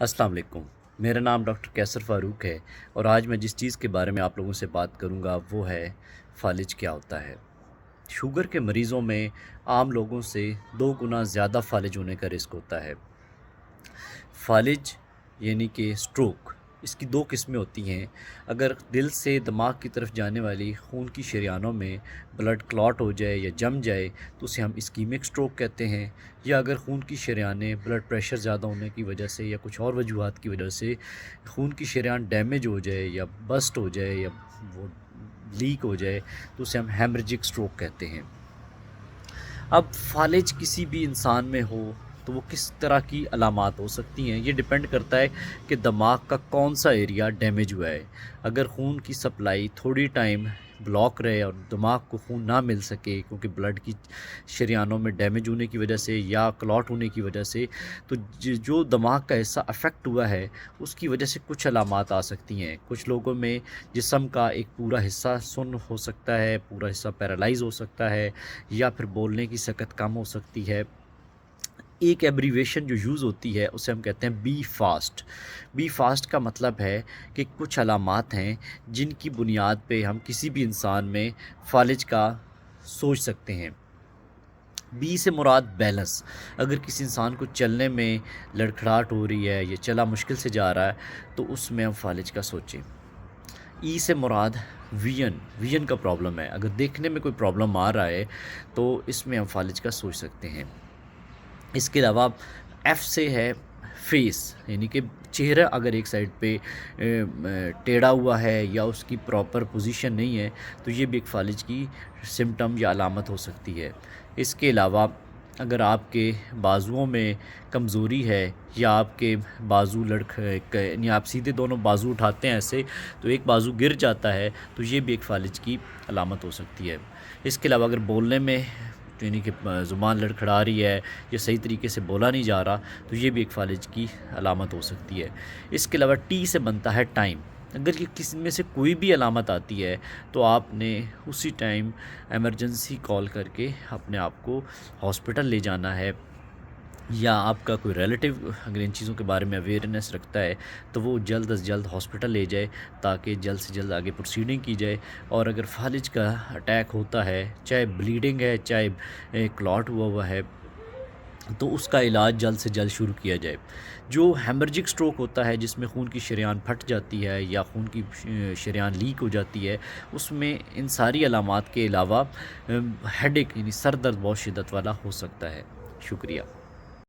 अस्सलाम वालेकुम। मेरा नाम डॉक्टर कैसर फ़ारूक है और आज मैं जिस चीज़ के बारे में आप लोगों से बात करूंगा वो है फ़ालिज क्या होता है। शुगर के मरीज़ों में आम लोगों से 2 गुना ज़्यादा फ़ालिज होने का रिस्क होता है। फ़ालिज यानी कि स्ट्रोक, इसकी 2 किस्में होती हैं। अगर दिल से दिमाग की तरफ जाने वाली खून की शरीयानों में ब्लड क्लॉट हो जाए या जम जाए तो उसे हम इस्कीमिक स्ट्रोक कहते हैं। या अगर खून की शरीयानें ब्लड प्रेशर ज़्यादा होने की वजह से या कुछ और वजूहात की वजह से खून की शरीयान डैमेज हो जाए या बस्ट हो जाए या वो लीक हो जाए तो उसे हम हेमरेजिक स्ट्रोक कहते हैं। अब फ़ालिज किसी भी इंसान में हो तो वो किस तरह की अलामात हो सकती हैं, ये डिपेंड करता है कि दिमाग का कौन सा एरिया डैमेज हुआ है। अगर खून की सप्लाई थोड़ी टाइम ब्लॉक रहे और दिमाग को खून ना मिल सके क्योंकि ब्लड की शरीयानों में डैमेज होने की वजह से या क्लॉट होने की वजह से, तो जो दिमाग का हिस्सा अफेक्ट हुआ है उसकी वजह से कुछ अलामात आ सकती हैं। कुछ लोगों में जिस्म का एक पूरा हिस्सा सुन्न हो सकता है, पूरा हिस्सा पैरालाइज हो सकता है या फिर बोलने की सकत कम हो सकती है। एक एब्रीवेशन जो यूज़ होती है उसे हम कहते हैं बी फास्ट। बी फास्ट का मतलब है कि कुछ अलामात हैं जिनकी बुनियाद पे हम किसी भी इंसान में फ़ालिज का सोच सकते हैं। बी से मुराद बैलेंस। अगर किसी इंसान को चलने में लड़खड़ाहट हो रही है या चला मुश्किल से जा रहा है तो उसमें हम फ़ालिज का सोचें। ई से मुराद विजन, विजन का प्रॉब्लम है। अगर देखने में कोई प्रॉब्लम आ रहा है तो इसमें हम फ़ालिज का सोच सकते हैं। इसके अलावा एफ़ से है फेस, यानी कि चेहरा अगर एक साइड पे टेढ़ा हुआ है या उसकी प्रॉपर पोजीशन नहीं है तो ये भी एक फ़ालिज की सिम्टम या अलामत हो सकती है। इसके अलावा अगर आपके बाजुओं में कमज़ोरी है या आपके बाजू यानी आप सीधे दोनों बाजू उठाते हैं ऐसे तो एक बाजू गिर जाता है तो ये भी एक फ़ालिज की अलामत हो सकती है। इसके अलावा अगर बोलने में यानी कि ज़ुबान लड़खड़ा रही है या सही तरीके से बोला नहीं जा रहा तो ये भी एक फ़ालिज की अलामत हो सकती है। इसके अलावा टी से बनता है टाइम। अगर ये किसी में से कोई भी अलामत आती है तो आपने उसी टाइम एमरजेंसी कॉल करके अपने आप को हॉस्पिटल ले जाना है, या आपका कोई रिलेटिव अगर इन चीज़ों के बारे में अवेयरनेस रखता है तो वो जल्द अज़ जल्द हॉस्पिटल ले जाए ताकि जल्द से जल्द आगे प्रोसीडिंग की जाए। और अगर फ़ालिज का अटैक होता है, चाहे ब्लीडिंग है चाहे क्लॉट हुआ हुआ है, तो उसका इलाज जल्द से जल्द शुरू किया जाए। जो हेमरेजिक स्ट्रोक होता है जिसमें खून की शरीयान फट जाती है या खून की शरीयान लीक हो जाती है, उसमें इन सारी अलामात के अलावा हेडेक यानी सर दर्द बहुत शिद्दत वाला हो सकता है। शुक्रिया।